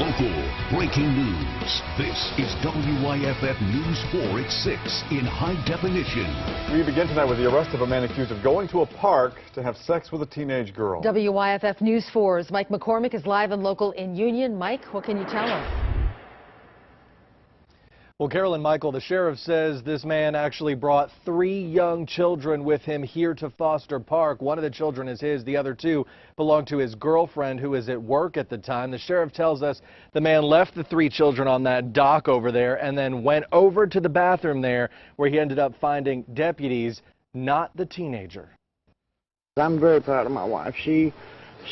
Local breaking news. This is WYFF News 4 at 6 in high definition. We begin tonight with the arrest of a man accused of going to a park to have sex with a teenage girl. WYFF News 4's Mike McCormick is live and local in Union. Mike, what can you tell us? Well, Carol and Michael, the sheriff says this man actually brought 3 young children with him here to Foster Park. One of the children is his. The other 2 belong to his girlfriend, who was at work at the time. The sheriff tells us the man left the 3 children on that dock over there and then went over to the bathroom there, where he ended up finding deputies, not the teenager. I'm very proud of my wife. She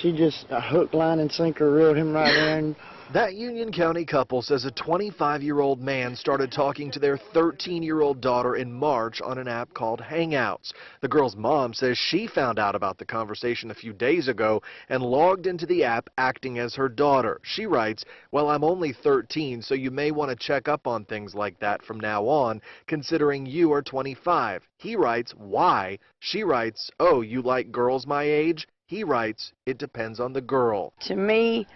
just hook, line, and sinker reeled him right in. That Union County couple says a 25-year-old man started talking to their 13-year-old daughter in March on an app called Hangouts. The girl's mom says she found out about the conversation a few days ago and logged into the app acting as her daughter. She writes, "Well, I'm only 13, so you may want to check up on things like that from now on, considering you are 25. He writes, "Why?" She writes, "Oh, you like girls my age?" He writes, "It depends on the girl." To me,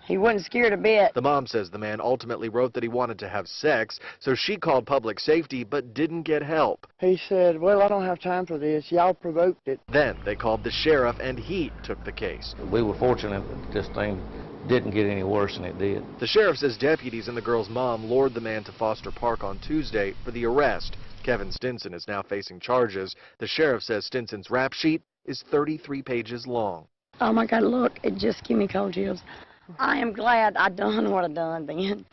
he wasn't scared a bit. The mom says the man ultimately wrote that he wanted to have sex, so she called public safety but didn't get help. He said, "Well, I don't have time for this. Y'all provoked it." Then they called the sheriff and he took the case. We were fortunate that this thing didn't get any worse than it did. The sheriff says deputies and the girl's mom lured the man to Foster Park on Tuesday for the arrest. Kevin Stinson is now facing charges. The sheriff says Stinson's rap sheet is 33 pages long. Oh my God, look, it just gave me cold chills. I am glad I done what I done then.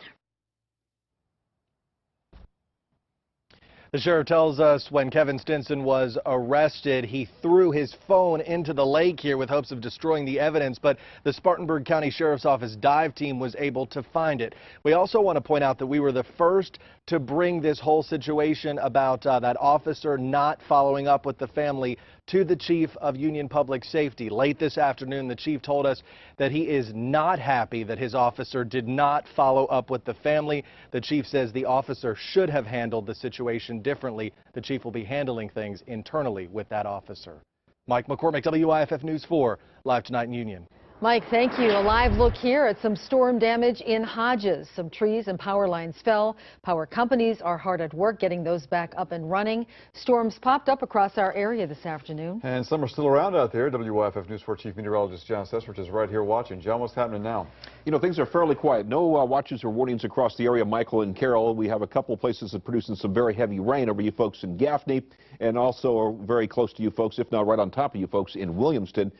The sheriff tells us when Kevin Stinson was arrested, he threw his phone into the lake here with hopes of destroying the evidence, but the Spartanburg County Sheriff's Office dive team was able to find it. We also want to point out that we were the first to bring this whole situation about that officer not following up with the family to the chief of Union Public Safety. Late this afternoon, the chief told us that he is not happy that his officer did not follow up with the family. The chief says the officer should have handled the situation differently. The chief will be handling things internally with that officer. Mike McCormick, WYFF News 4, live tonight in Union. Mike, thank you. A live look here at some storm damage in Hodges. Some trees and power lines fell. Power companies are hard at work getting those back up and running. Storms popped up across our area this afternoon. And some are still around out there. WYFF News 4 Chief Meteorologist John Sesford is right here watching. John, what's happening now? You know, things are fairly quiet. No watches or warnings across the area, Michael and Carol. We have a couple places that producing some very heavy rain over you folks in Gaffney, and also are very close to you folks, if not right on top of you folks in Williamston,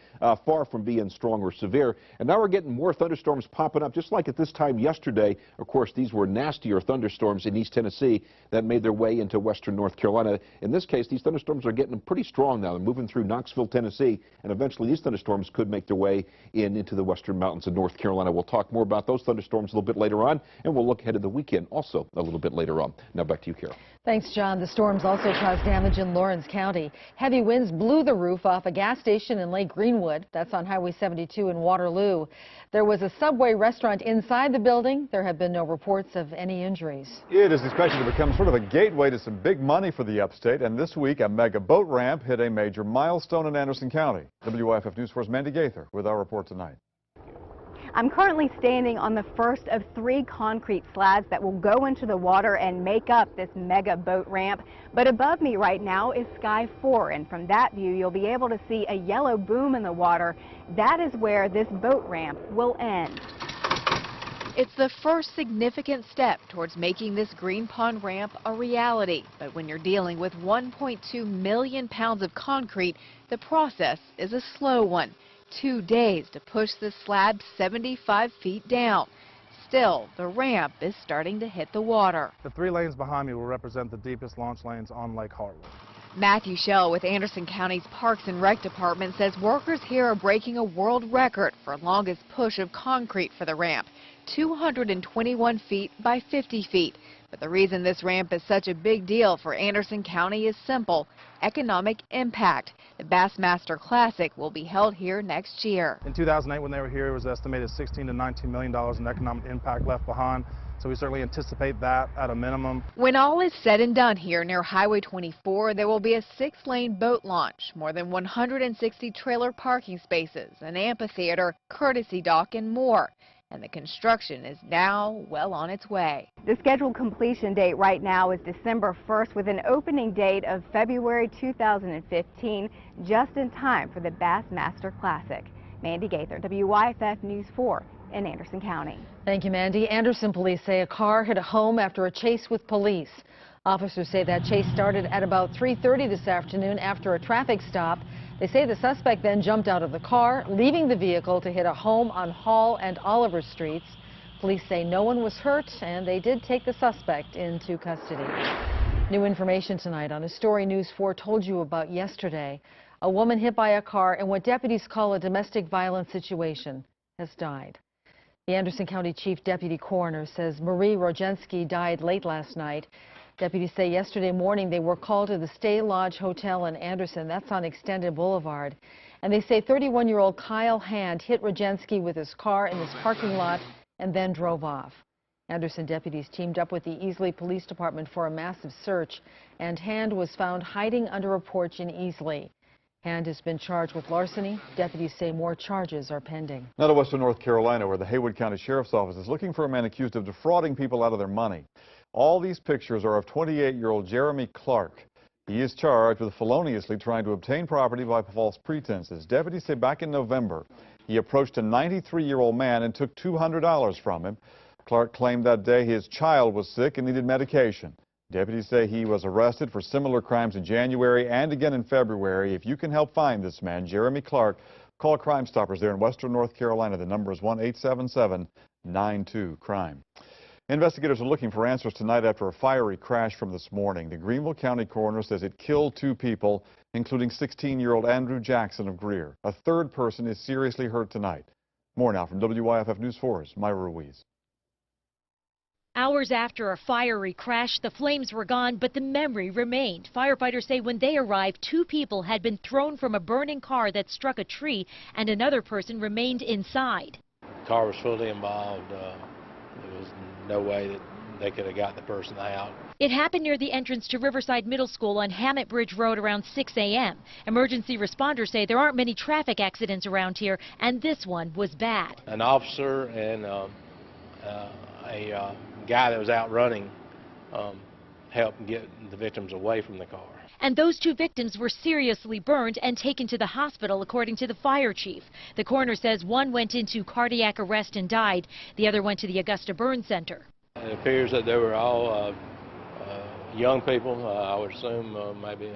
far from being strong or severe. And now we're getting more thunderstorms popping up, just like at this time yesterday. Of course, these were nastier thunderstorms in East Tennessee that made their way into western North Carolina. In this case, these thunderstorms are getting pretty strong now. They're moving through Knoxville, Tennessee, and eventually these thunderstorms could make their way into the western mountains of North Carolina. We'll talk more about those thunderstorms a little bit later on, and we'll look ahead of the weekend also a little bit later on. Now back to you, Carol. Thanks, John. The storms also caused damage in Lawrence County. Heavy winds blew the roof off a gas station in Lake Greenwood. That's on Highway 72 in Waterloo. There was a Subway restaurant inside the building. There have been no reports of any injuries. It is expected to become sort of a gateway to some big money for the upstate. And this week, a mega boat ramp hit a major milestone in Anderson County. WYFF News 4's Mandy Gaither with our report tonight. I'm currently standing on the first of 3 concrete slabs that will go into the water and make up this mega boat ramp. But above me right now is Sky 4, and from that view you'll be able to see a yellow boom in the water. That is where this boat ramp will end. It's the first significant step towards making this Green Pond ramp a reality. But when you're dealing with 1.2 million pounds of concrete, the process is a slow one. 2 days to push this slab 75 feet down. Still, the ramp is starting to hit the water. The 3 lanes behind me will represent the deepest launch lanes on Lake Hartwood. Matthew Shell with Anderson County's Parks and Rec Department says workers here are breaking a world record for longest push of concrete for the ramp, 221 feet by 50 feet. But the reason this ramp is such a big deal for Anderson County is simple: economic impact. The Bassmaster Classic will be held here next year. In 2008, when they were here, it was estimated $16 to $19 million in economic impact left behind. So we certainly anticipate that at a minimum. When all is said and done here near Highway 24, there will be a 6-lane boat launch, more than 160 trailer parking spaces, an amphitheater, courtesy dock, and more. and the construction is now well on its way. The scheduled completion date right now is December 1st with an opening date of February 2015, just in time for the Bassmaster Classic. Mandy Gaither, WYFF News 4 in Anderson County. Thank you, Mandy. Anderson police say a car hit a home after a chase with police. Officers say that chase started at about 3:30 this afternoon after a traffic stop. They say the suspect then jumped out of the car, leaving the vehicle to hit a home on Hall and Oliver Streets. Police say no one was hurt, and they did take the suspect into custody. New information tonight on a story News 4 told you about yesterday. A woman hit by a car in what deputies call a domestic violence situation has died. The Anderson County Chief Deputy Coroner says Marie Rogensky died late last night. Deputies say yesterday morning they were called to the Stay Lodge Hotel in Anderson. That's on Extended Boulevard. And they say 31-year-old Kyle Hand hit Rogensky with his car in this parking lot and then drove off. Anderson deputies teamed up with the Easley Police Department for a massive search, and Hand was found hiding under a porch in Easley. Hand has been charged with larceny. Deputies say more charges are pending. Now to Western North Carolina, where the Haywood County Sheriff's Office is looking for a man accused of defrauding people out of their money. All these pictures are of 28-year-old Jeremy Clark. He is charged with feloniously trying to obtain property by false pretenses. Deputies say back in November, he approached a 93-year-old man and took $200 from him. Clark claimed that day his child was sick and needed medication. Deputies say he was arrested for similar crimes in January and again in February. If you can help find this man, Jeremy Clark, call Crime Stoppers there in Western North Carolina. The number is 1-877-92-CRIME. Investigators are looking for answers tonight after a fiery crash from this morning. The Greenville County coroner says it killed 2 people, including 16-year-old Andrew Jackson of Greer. A third person is seriously hurt tonight. More now from WYFF News 4's Myra Ruiz. Hours after a fiery crash, the flames were gone, but the memory remained. Firefighters say when they arrived, 2 people had been thrown from a burning car that struck a tree, and another person remained inside. The car was fully involved. There was no way that they could have got the person out. It happened near the entrance to Riverside Middle School on Hammett Bridge Road around 6 a.m. Emergency responders say there aren't many traffic accidents around here, and this one was bad. An officer and a guy that was out running helped get the victims away from the car. And those 2 victims were seriously burned and taken to the hospital, according to the fire chief. The coroner says one went into cardiac arrest and died. The other went to the Augusta Burn Center. It appears that they were all young people. I would assume maybe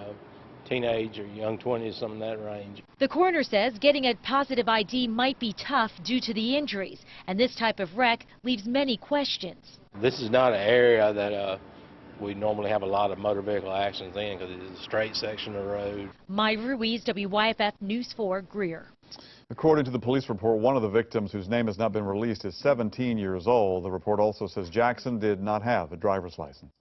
teenage or young 20s, something in that range. The coroner says getting a positive ID might be tough due to the injuries, and this type of wreck leaves many questions. This is not an area that we normally have a lot of motor vehicle accidents in because it's a straight section of road. Myra Ruiz, WYFF News 4, Greer. According to the police report, one of the victims, whose name has not been released, is 17 years old. The report also says Jackson did not have a driver's license.